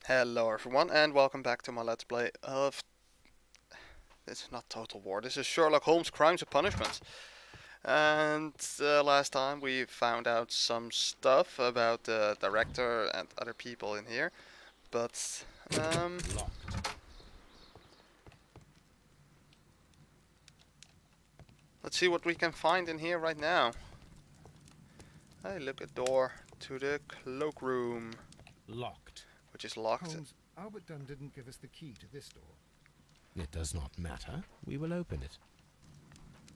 Hello everyone and welcome back to my Let's Play of... This is not Total War, this is Sherlock Holmes Crimes and Punishments. And last time we found out some stuff about the director and other people in here. But, let's see what we can find in here right now. Hey, look, a door to the cloakroom. Locked. Which is locked. Holmes, Albert Dunn didn't give us the key to this door. It does not matter. We will open it.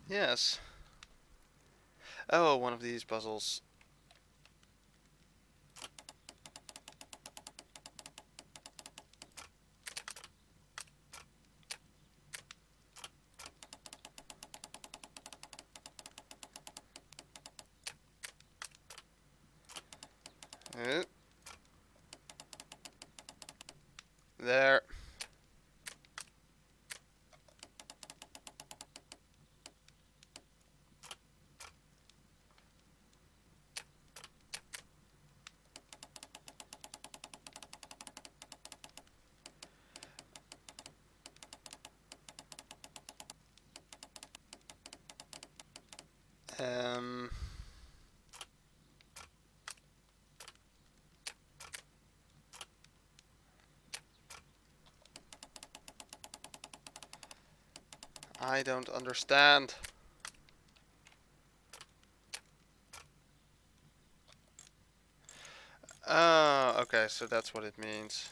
Yes. Oh, one of these puzzles. There. Um... I don't understand. Oh, okay, so that's what it means.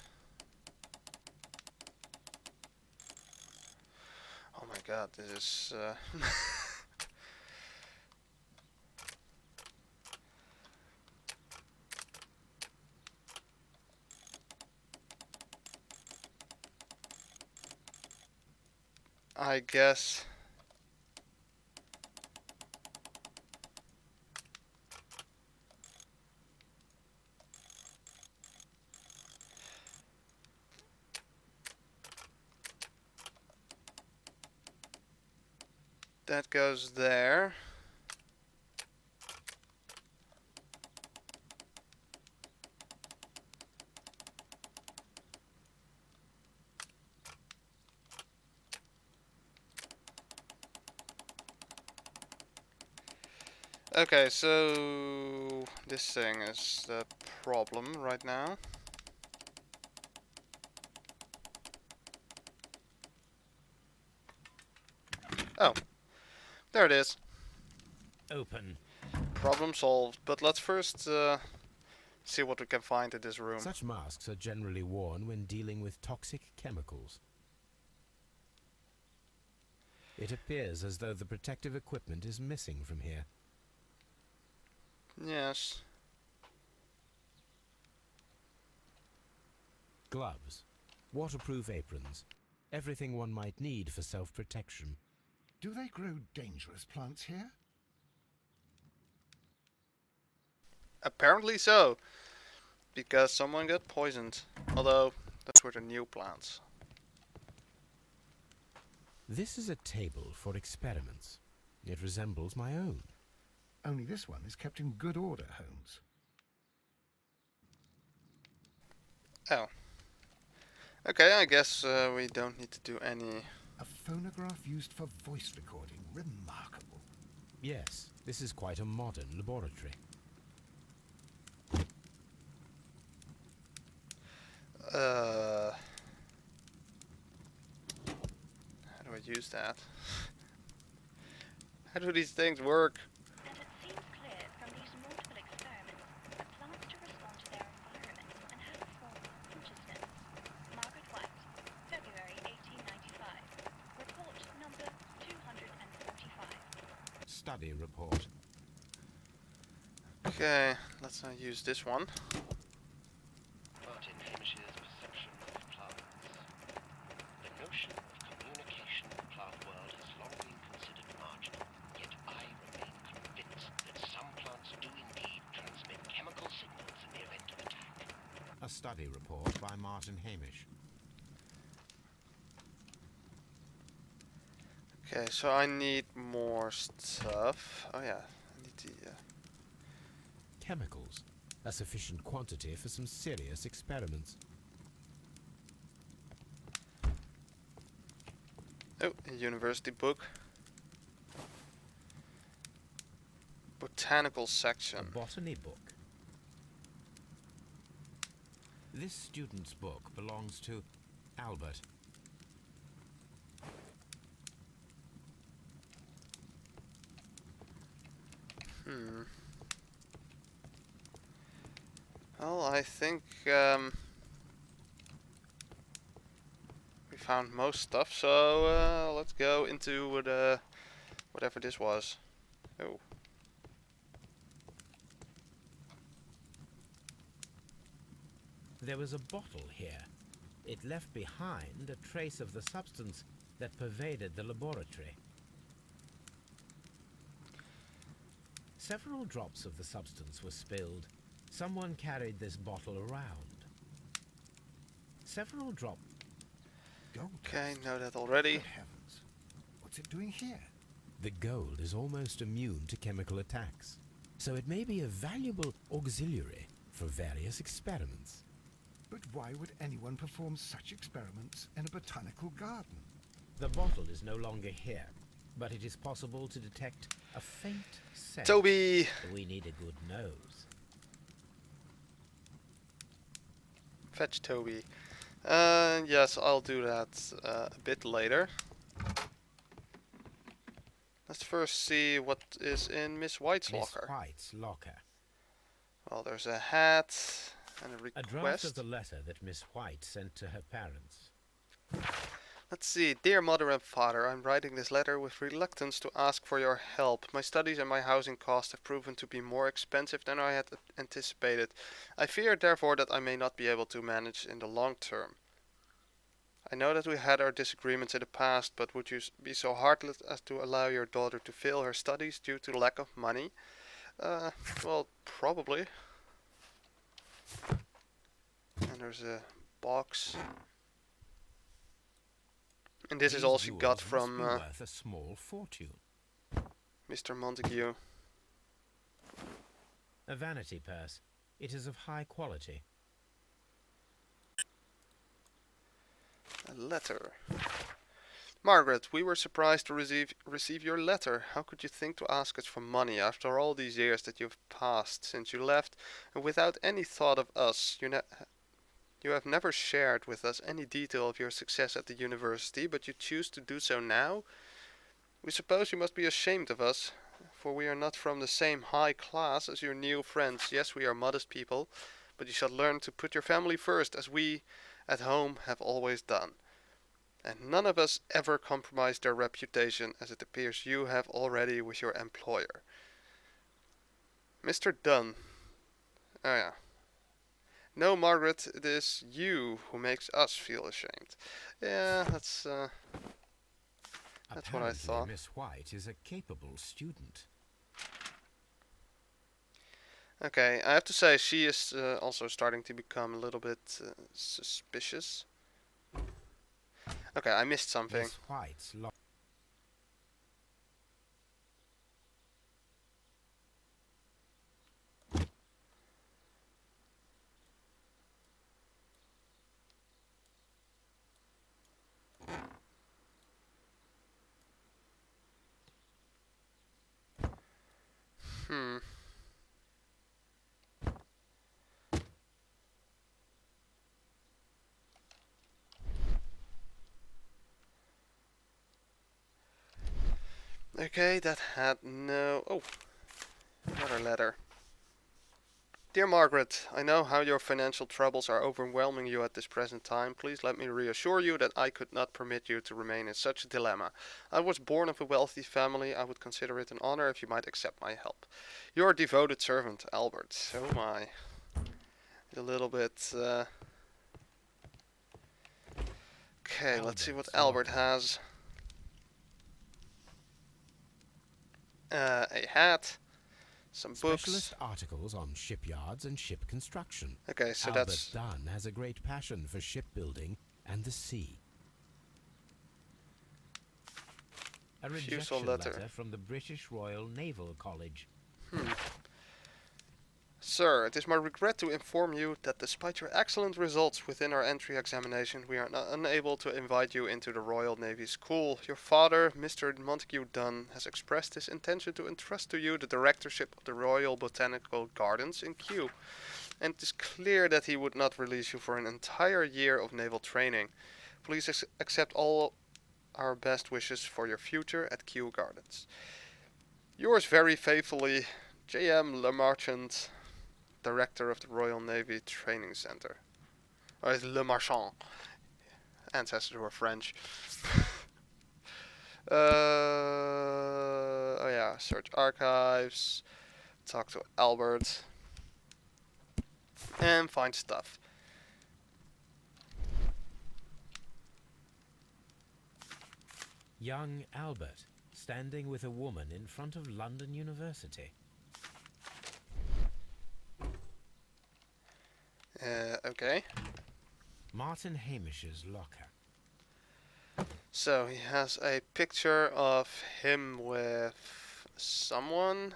Oh my god, this is... I guess... that goes there. Okay, so this thing is the problem right now. Oh, there it is. Open. Problem solved. But let's first see what we can find in this room. Such masks are generally worn when dealing with toxic chemicals. It appears as though the protective equipment is missing from here. Yes. Gloves, waterproof aprons, everything one might need for self-protection. Do they grow dangerous plants here? Apparently so. Because someone got poisoned. Although, those were the new plants. This is a table for experiments. It resembles my own. Only this one is kept in good order, Holmes. Oh. Okay, I guess we don't need to do any... A phonograph used for voice recording. Remarkable. Yes, this is quite a modern laboratory. How do I use that? How do these things work? And it seems clear from these multiple experiments that plants to respond to their environment and have a form of consciousness. Margaret White, February 1895. Report number 245. Study report. Okay, let's not use this one. Martin Hamish's perception of plants. The notion of communication in the plant world has long been considered marginal, yet I remain convinced that some plants do indeed transmit chemical signals in the event of attack. A study report by Martin Hamish. Okay, so I need more stuff. Oh yeah, I need the... Chemicals. A sufficient quantity for some serious experiments. Oh, a university book. Botanical A section. botany book. This student's book belongs to Albert. Well, I think we found most stuff, so let's go into the whatever this was. Oh. There was a bottle here. It left behind a trace of the substance that pervaded the laboratory. Several drops of the substance were spilled. Someone carried this bottle around. Several drops. Gold Okay, dust. know that already. Good heavens. What's it doing here? The gold is almost immune to chemical attacks, so it may be a valuable auxiliary for various experiments. But why would anyone perform such experiments in a botanical garden? The bottle is no longer here, but it is possible to detect a faint scent. Toby! We need a good nose. Fetch Toby. Yes, I'll do that a bit later. Let's first see what is in Miss White's Miss locker. White's locker. Well, there's a hat and a A draft of request. the letter that Miss White sent to her parents. Let's see. Dear Mother and Father, I'm writing this letter with reluctance to ask for your help. My studies and my housing costs have proven to be more expensive than I had anticipated. I fear, therefore, that I may not be able to manage in the long term. I know that we had our disagreements in the past, but would you be so heartless as to allow your daughter to fail her studies due to lack of money? Well, probably. And there's a box. And this is These all she jewels got must from be worth a small fortune. Mr. Montague. A vanity purse. It is of high quality. A letter. Margaret, we were surprised to receive your letter. How could you think to ask us for money after all these years that you've passed since you left, and without any thought of us? You have never shared with us any detail of your success at the university, but you choose to do so now? We suppose you must be ashamed of us, for we are not from the same high class as your new friends. Yes, we are modest people, but you shall learn to put your family first, as we at home have always done. And none of us ever compromised their reputation, as it appears you have already with your employer. Mr. Dunn. Oh yeah. No, Margaret, it is you who makes us feel ashamed. Yeah, that's what I Apparently, thought. Miss White is a capable student. Okay, I have to say she is also starting to become a little bit suspicious. Okay, I missed something. Miss White's locker. Hmm. Okay, that had no... Oh, another letter. Dear Margaret, I know how your financial troubles are overwhelming you at this present time. Please let me reassure you that I could not permit you to remain in such a dilemma. I was born of a wealthy family. I would consider it an honor if you might accept my help. Your devoted servant, Albert. Oh my. A little bit... Okay, let's see what Albert Albert's has. A hat. Some books. Specialist articles on shipyards and ship construction. Okay, so Albert that's... Dunn has a great passion for shipbuilding and the sea. A Refusal rejection letter. letter from the British Royal Naval College. Sir, it is my regret to inform you that despite your excellent results within our entry examination, we are unable to invite you into the Royal Navy School. Your father, Mr. Montague Dunn, has expressed his intention to entrust to you the directorship of the Royal Botanical Gardens in Kew, and it is clear that he would not release you for an entire year of naval training. Please accept all our best wishes for your future at Kew Gardens. Yours very faithfully, J.M. Le Marchand, Director of the Royal Navy Training Center. Or it's Le Marchand. Ancestors were French. Oh yeah, search archives, talk to Albert, and find stuff. Young Albert, standing with a woman in front of London University. Okay. Martin Hamish's locker. So he has a picture of him with someone.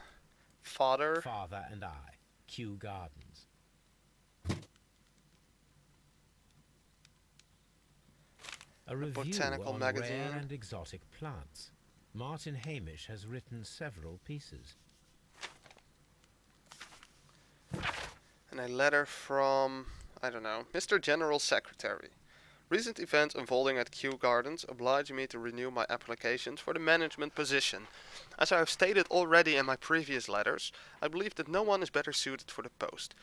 Father. Father and I, Kew Gardens. A review botanical on magazine. rare and exotic plants. Martin Hamish has written several pieces. And a letter from, I don't know, Mr. General Secretary. Recent events unfolding at Kew Gardens oblige me to renew my applications for the management position. As I have stated already in my previous letters, I believe that no one is better suited for the post.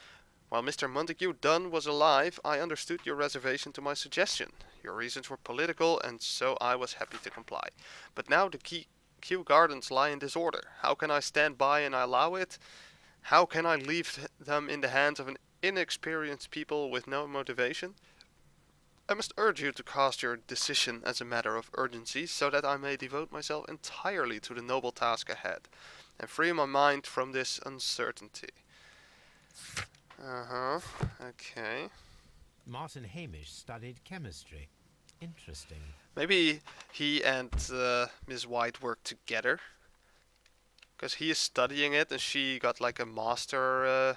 While Mr. Montague Dunn was alive, I understood your reservation to my suggestion. Your reasons were political, and so I was happy to comply. But now the Kew Gardens lie in disorder. How can I stand by and allow it? How can I leave them in the hands of an inexperienced people with no motivation? I must urge you to cast your decision as a matter of urgency, so that I may devote myself entirely to the noble task ahead, and free my mind from this uncertainty. Okay. Martin Hamish studied chemistry. Interesting. Maybe he and Miss White worked together. Because he is studying it and she got like a master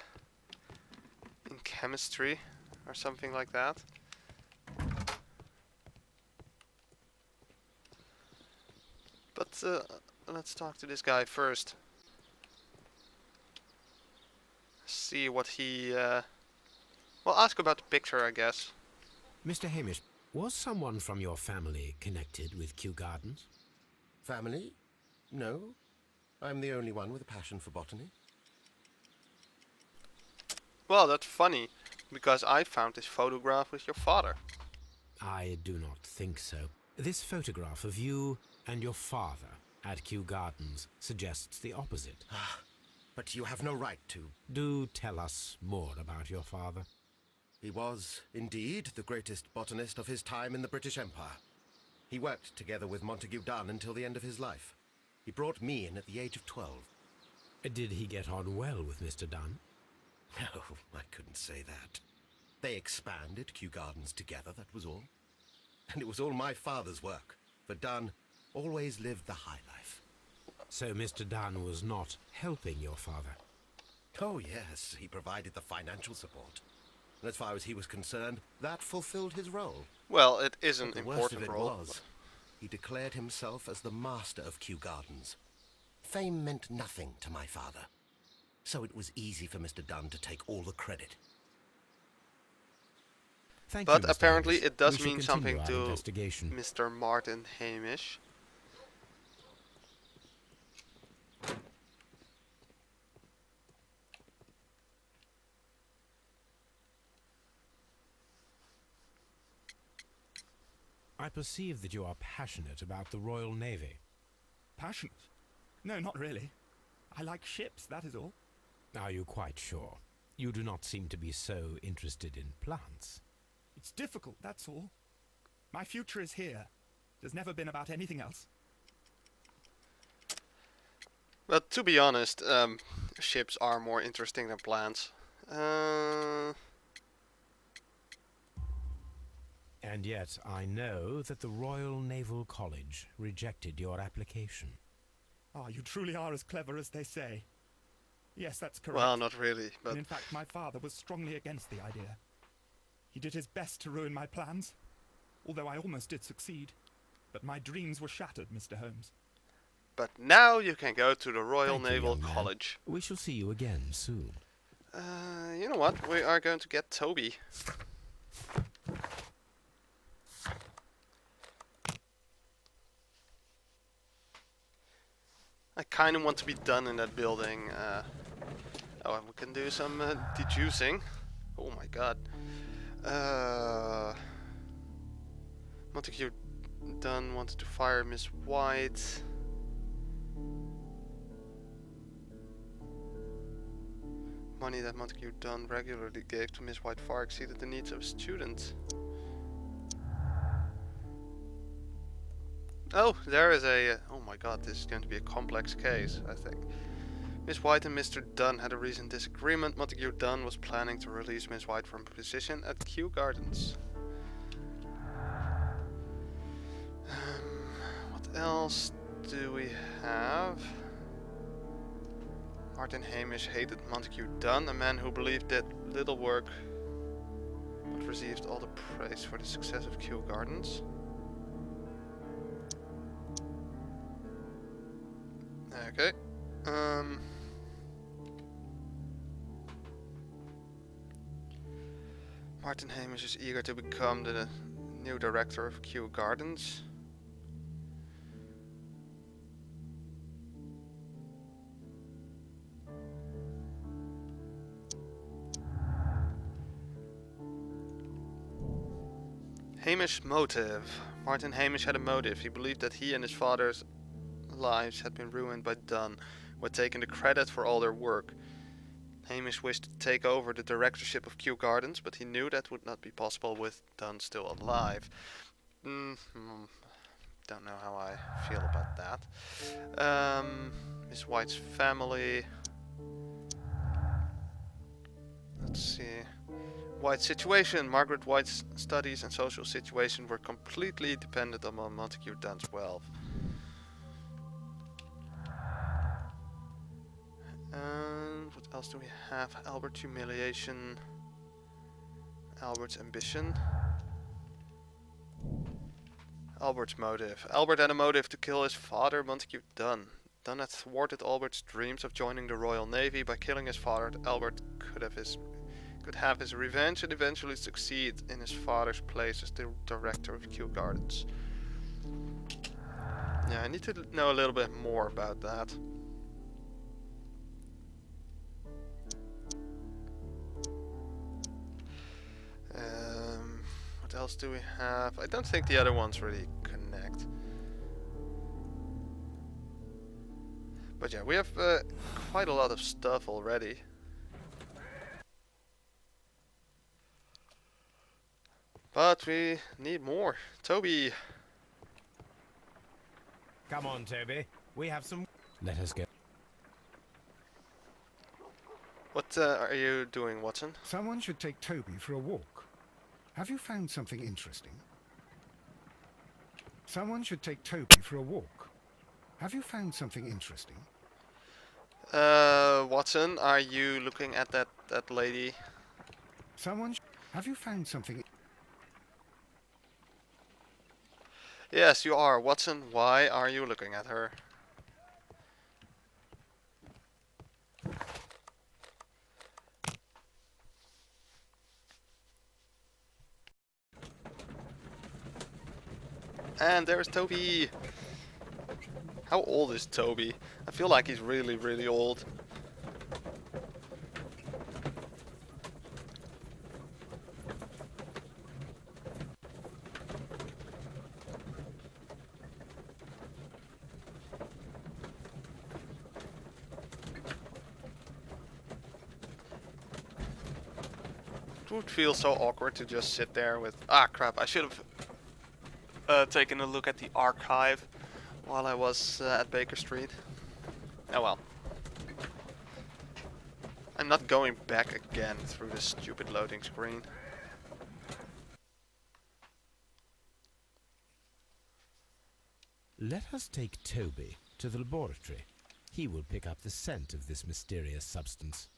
in chemistry or something like that. But let's talk to this guy first. See what he... well, ask about the picture, I guess. Mr. Hamish, was someone from your family connected with Kew Gardens? Family? No. I'm the only one with a passion for botany. Well, that's funny, because I found this photograph with your father. I do not think so. This photograph of you and your father at Kew Gardens suggests the opposite. But you have no right to. Do tell us more about your father. He was, indeed, the greatest botanist of his time in the British Empire. He worked together with Montague Dunn until the end of his life. He brought me in at the age of 12. Did he get on well with Mr. Dunn? No, I couldn't say that. They expanded Kew Gardens together, that was all. And it was all my father's work, for Dunn always lived the high life. So Mr. Dunn was not helping your father? Oh yes, he provided the financial support. And as far as he was concerned, that fulfilled his role. Well, it is an But the worst of important it role. was, he declared himself as the master of Kew Gardens. Fame meant nothing to my father, so it was easy for Mr. Dunn to take all the credit. Thank But you, Mr. apparently Hamish. it does We shall mean continue something our to investigation. Mr. Martin Hamish. I perceive that you are passionate about the Royal Navy. Passionate? No, not really. I like ships, that is all. Are you quite sure? You do not seem to be so interested in plants. It's difficult, that's all. My future is here. It has never been about anything else. But to be honest, ships are more interesting than plants. And yet I know that the Royal Naval College rejected your application. Ah, you truly are as clever as they say. Yes, that's correct. Well, not really, but And in fact, my father was strongly against the idea. He did his best to ruin my plans, although I almost did succeed. But my dreams were shattered, Mr. Holmes. now you can go to the Royal Thank you, Naval young man. College. We shall see you again soon. You know what? We are going to get Toby. I kind of want to be done in that building. Oh, and we can do some dejuicing. Oh my god. Montague Dunn wanted to fire Miss White. Money that Montague Dunn regularly gave to Miss White far exceeded the needs of a student. Oh, there is a... oh my god, this is going to be a complex case, I think. Miss White and Mr. Dunn had a recent disagreement. Montague Dunn was planning to release Miss White from her position at Kew Gardens. What else do we have? Martin Hamish hated Montague Dunn, a man who believed that little work but received all the praise for the success of Kew Gardens. Okay. Martin Hamish is eager to become the new director of Kew Gardens. Hamish motive. Martin Hamish had a motive. He believed that he and his father's lives had been ruined by Dunn, who had taken the credit for all their work. Hamish wished to take over the directorship of Kew Gardens, but he knew that would not be possible with Dunn still alive. Don't know how I feel about that. Miss White's family. Let's see. White's situation. Margaret White's studies and social situation were completely dependent on Montague Dunn's wealth. And what else do we have? Albert's humiliation. Albert's ambition. Albert's motive. Albert had a motive to kill his father, Montague Dunn. Dunn had thwarted Albert's dreams of joining the Royal Navy. By killing his father, Albert could have his revenge and eventually succeed in his father's place as the director of Kew Gardens. Yeah, I need to know a little bit more about that. What else do we have? I don't think the other ones really connect. But yeah, we have quite a lot of stuff already. But we need more. Toby! Come on, Toby. We have some... Let us go. What are you doing, Watson? Someone should take Toby for a walk. Have you found something interesting? Someone should take Toby for a walk. Have you found something interesting? Watson, are you looking at that lady? Have you found something? Yes, you are. Watson, why are you looking at her? And there's Toby! How old is Toby? I feel like he's really, really old. It would feel so awkward to just sit there with... Ah, crap, I should have taken a look at the archive while I was at Baker Street. Oh well. I'm not going back again through this stupid loading screen. Let us take Toby to the laboratory. He will pick up the scent of this mysterious substance.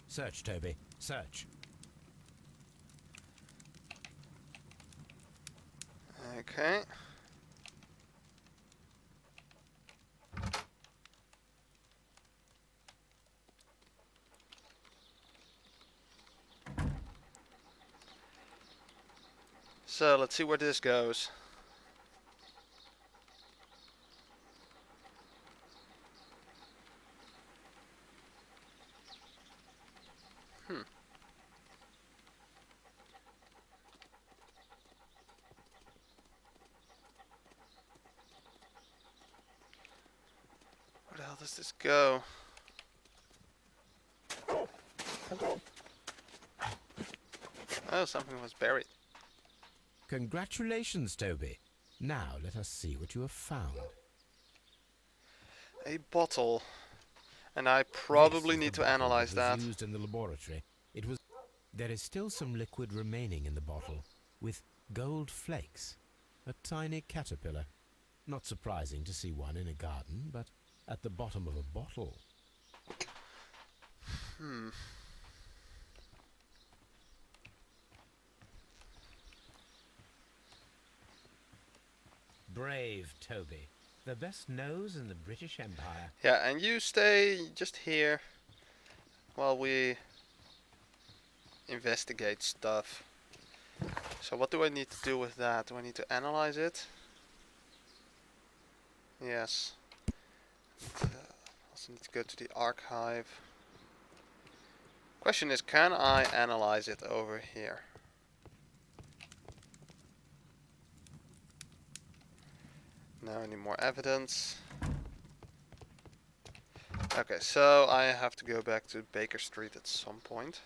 Search, Toby. Search. Okay. So let's see where this goes. Where the hell does this go? Oh, something was buried. Congratulations, Toby. Now let us see what you have found. A bottle. And I This probably is need the to bottle analyze that that. was used in the laboratory. It was. There is still some liquid remaining in the bottle, with gold flakes. A tiny caterpillar. Not surprising to see one in a garden, but at the bottom of a bottle. Brave Toby. The best nose in the British Empire. Yeah, and you stay just here while we investigate stuff. So what do I need to do with that? Do I need to analyze it? Yes. Also need to go to the archive. Question is, can I analyze it over here? No, any more evidence? Okay, so I have to go back to Baker Street at some point.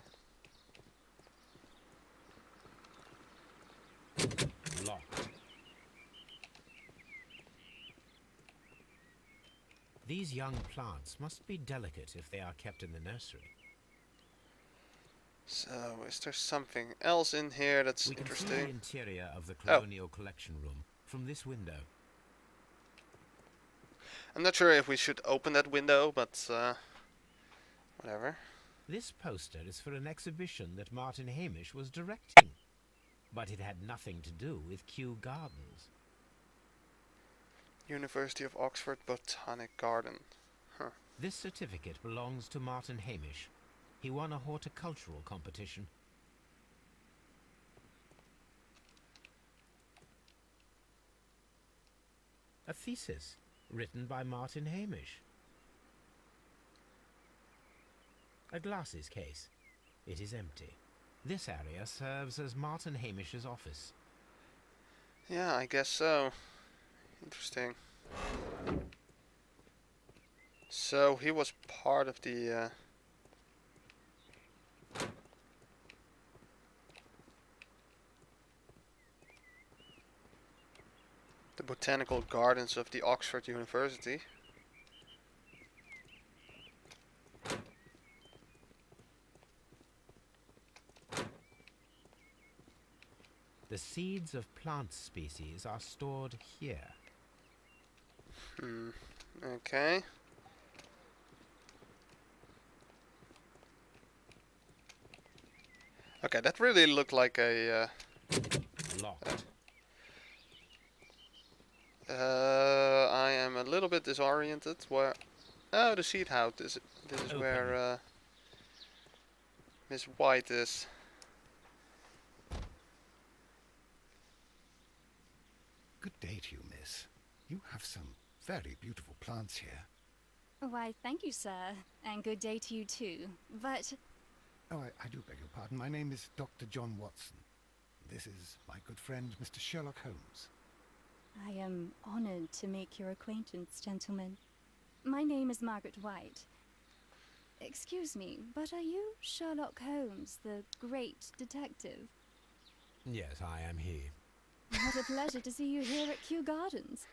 Locked. These young plants must be delicate if they are kept in the nursery. So, is there something else in here that's We can see the interesting? interior of the colonial collection room from this window. I'm not sure if we should open that window, but whatever. This poster is for an exhibition that Martin Hamish was directing, but it had nothing to do with Kew Gardens. University of Oxford Botanic Garden. This certificate belongs to Martin Hamish. He won a horticultural competition. A thesis written by Martin Hamish. A glasses case. It is empty. This area serves as Martin Hamish's office. Yeah, I guess so. Interesting. So he was part of the botanical gardens of the Oxford University. The seeds of plant species are stored here. Okay. Okay, that really looked like a Locked. I am a little bit disoriented. Where? Oh, the seed house. This is Open. where Miss White is. Good day to you, miss. You have some very beautiful plants here. Why, thank you, sir, and good day to you too. But Oh, I do beg your pardon. My name is Dr. John Watson. This is my good friend, Mr. Sherlock Holmes. I am honored to make your acquaintance, gentlemen. My name is Margaret White. Excuse me, but are you Sherlock Holmes, the great detective? Yes, I am he. What a pleasure to see you here at Kew Gardens.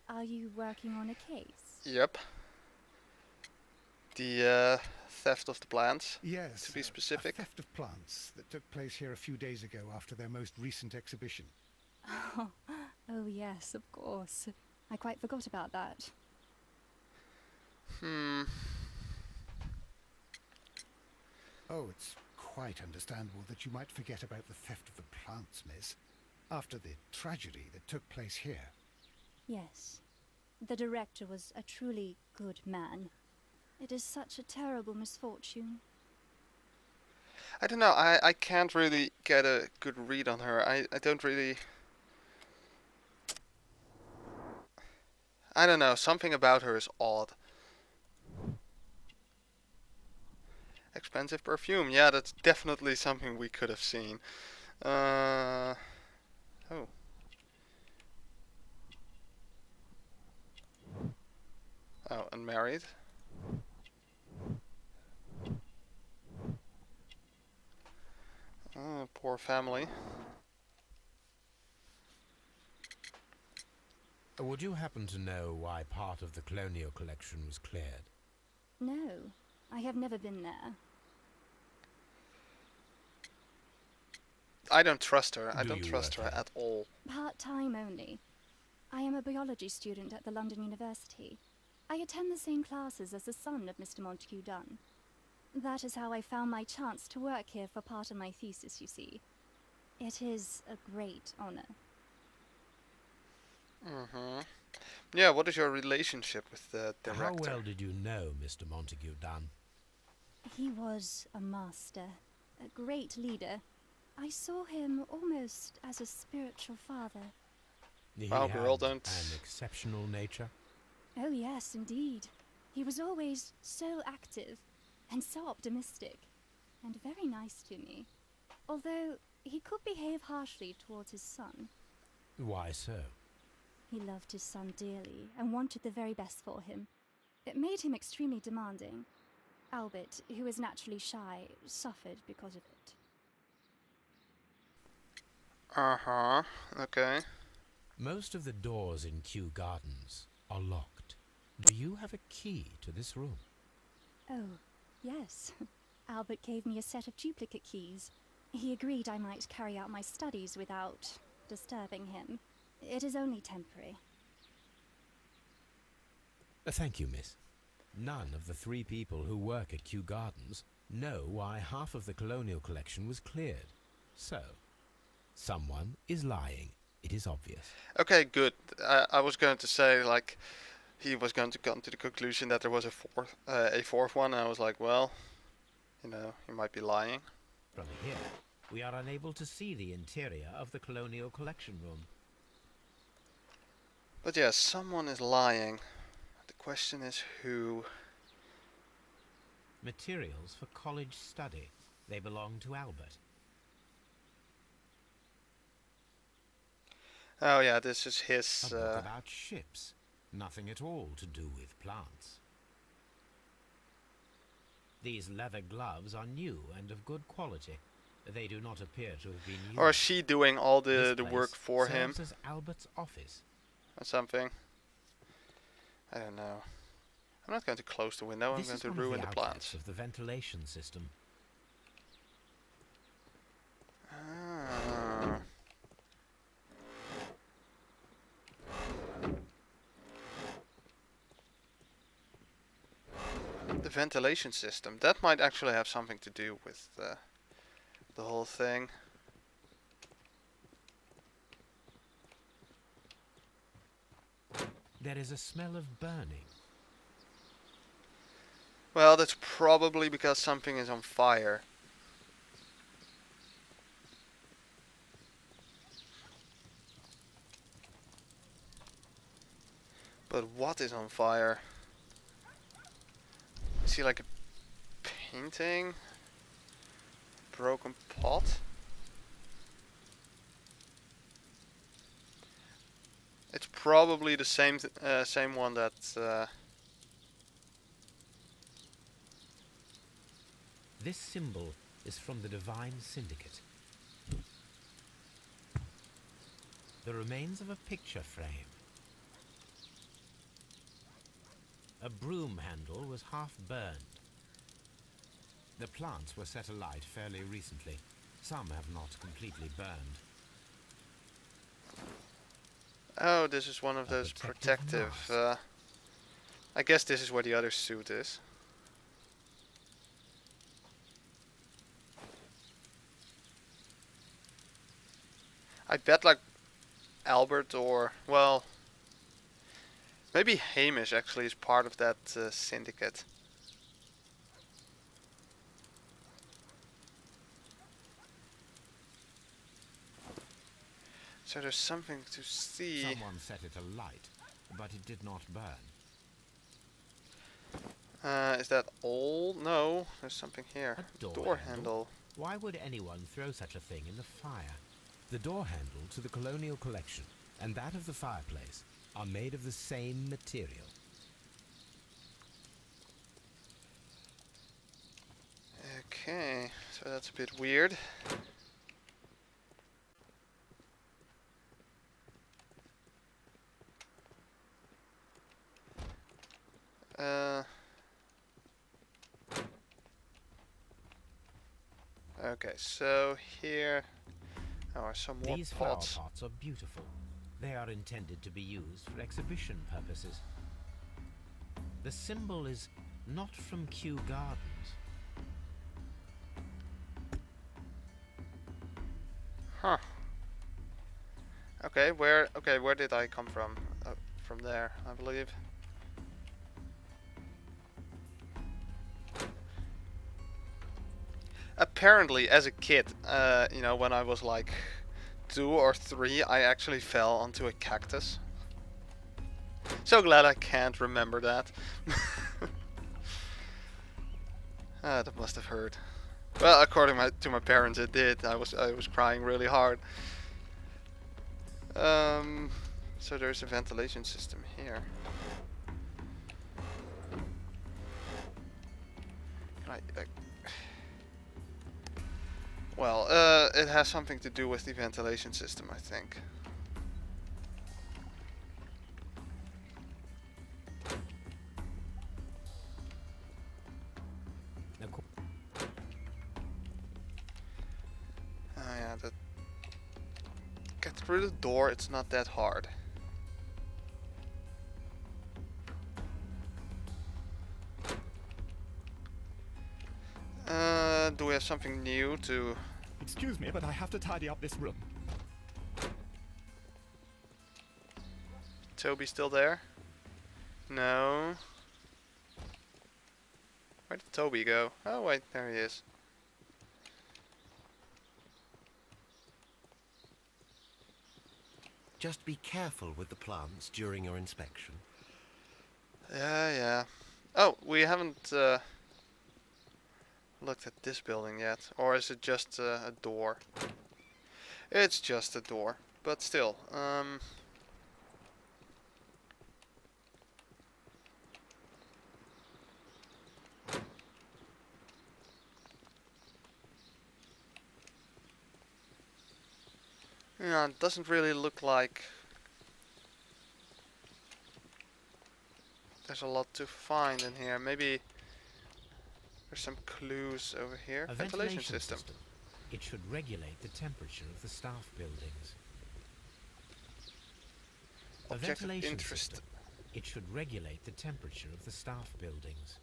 Are you working on a case? Yep. The theft of the plants. Yes, To be a specific. theft of plants that took place here a few days ago after their most recent exhibition. Oh, yes, of course. I quite forgot about that. Oh, it's quite understandable that you might forget about the theft of the plants, miss, after the tragedy that took place here. Yes. The director was a truly good man. It is such a terrible misfortune. I don't know, I can't really get a good read on her. I don't really... I don't know, something about her is odd. Expensive perfume, yeah, that's definitely something we could have seen. Oh. Oh, unmarried. Oh, poor family. Would you happen to know why part of the colonial collection was cleared? No, I have never been there. I don't trust her. I Do don't you trust her work here? at all. Part-time only. I am a biology student at the London University. I attend the same classes as the son of Mr. Montague Dunn. That is how I found my chance to work here for part of my thesis, you see. It is a great honor. Yeah, what is your relationship with the director? How well did you know Mr. Montague Dunn? He was a master, a great leader. I saw him almost as a spiritual father. He Wow, had girl, don't... an exceptional nature. Oh yes, indeed. He was always so active and so optimistic and very nice to me. Although he could behave harshly towards his son. Why so? He loved his son dearly and wanted the very best for him. It made him extremely demanding. Albert, who is naturally shy, suffered because of it. Okay. Most of the doors in Kew Gardens are locked. Do you have a key to this room? Oh, yes. Albert gave me a set of duplicate keys. He agreed I might carry out my studies without disturbing him. It is only temporary. Thank you, miss. None of the 3 people who work at Kew Gardens know why half of the colonial collection was cleared. So, someone is lying. It is obvious. Okay, good. I was going to say, like, he was going to come to the conclusion that there was a fourth one, and I was like, well, you know, he might be lying. From here, we are unable to see the interior of the colonial collection room. But yeah, someone is lying. The question is who. Materials for college study. They belong to Albert. Oh yeah, this is A his... book about ships. Nothing at all to do with plants. These leather gloves are new and of good quality. They do not appear to have been used. Or is she doing all the This work place for him? serves as Albert's office. Or something. I don't know. I'm not going to close the window, I'm This going is to one of ruin the the outlets plants. of the ventilation system. Ah. The ventilation system. That might actually have something to do with the whole thing. There is a smell of burning. Well, that's probably because something is on fire. But what is on fire? See, like a painting? Broken pot? It's probably the same one that This symbol is from the Divine Syndicate. The remains of a picture frame. A broom handle was half burned. The plants were set alight fairly recently. Some have not completely burned. Oh, this is one of A those protective protective. mask. I guess this is where the other suit is. I bet like Albert or, well, maybe Hamish actually is part of that syndicate. So there's something to see. Someone set it alight, but it did not burn. Is that all? No, there's something here. A Door handle. Why would anyone throw such a thing in the fire? The door handle to the Colonial Collection and that of the fireplace are made of the same material. Okay, so that's a bit weird. Okay, so here are some more These flower pots. pots are beautiful. They are intended to be used for exhibition purposes. The symbol is not from Kew Gardens. Huh. Okay, where did I come from? From there, I believe. Apparently, as a kid, you know, when I was like 2 or 3, I actually fell onto a cactus. So glad I can't remember that. That must have hurt. Well, according to my parents, it did. I was crying really hard. So there's a ventilation system here. Can I? Well, it has something to do with the ventilation system, I think. Oh yeah, that. Get through the door. It's not that hard. Do we have something new to? Excuse me, but I have to tidy up this room. Toby still there? No. Where did Toby go? Oh wait, there he is. Just be careful with the plants during your inspection. Yeah. Oh, we haven't looked at this building yet. Or is it just a door? It's just a door. But still, yeah, it doesn't really look like there's a lot to find in here. Maybe there's some clues over here. A Ventilation system. It should regulate the temperature of the staff buildings. A Object of ventilation interest. system. It should regulate the temperature of the staff buildings.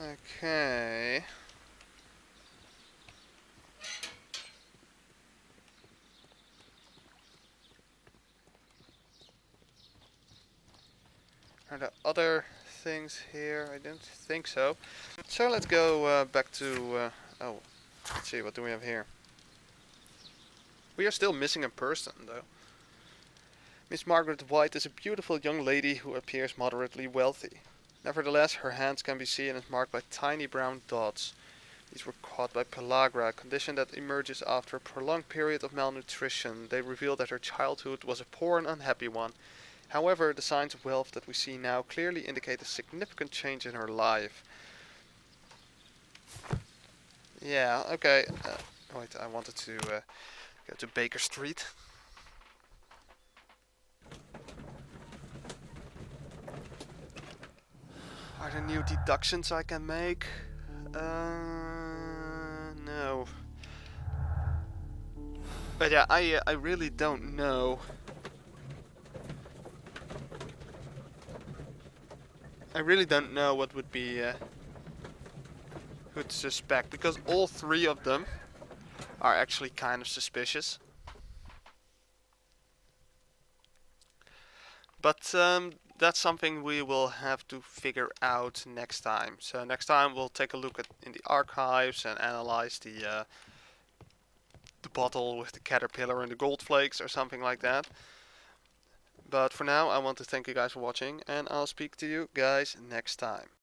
Okay. Are there other things here? I don't think so. So let's go back to... oh, let's see, what do we have here? We are still missing a person, though. Miss Margaret White is a beautiful young lady who appears moderately wealthy. Nevertheless, her hands can be seen as marked by tiny brown dots. These were caught by pellagra, a condition that emerges after a prolonged period of malnutrition. They reveal that her childhood was a poor and unhappy one. However, the signs of wealth that we see now clearly indicate a significant change in her life. Yeah, okay. Wait, I wanted to go to Baker Street. Are there new deductions I can make? But yeah, I really don't know. I really don't know what would be who to suspect, because all three of them are actually kind of suspicious. But that's something we will have to figure out next time. So next time we'll take a look at in the archives and analyze the bottle with the caterpillar and the gold flakes or something like that. But for now, I want to thank you guys for watching, and I'll speak to you guys next time.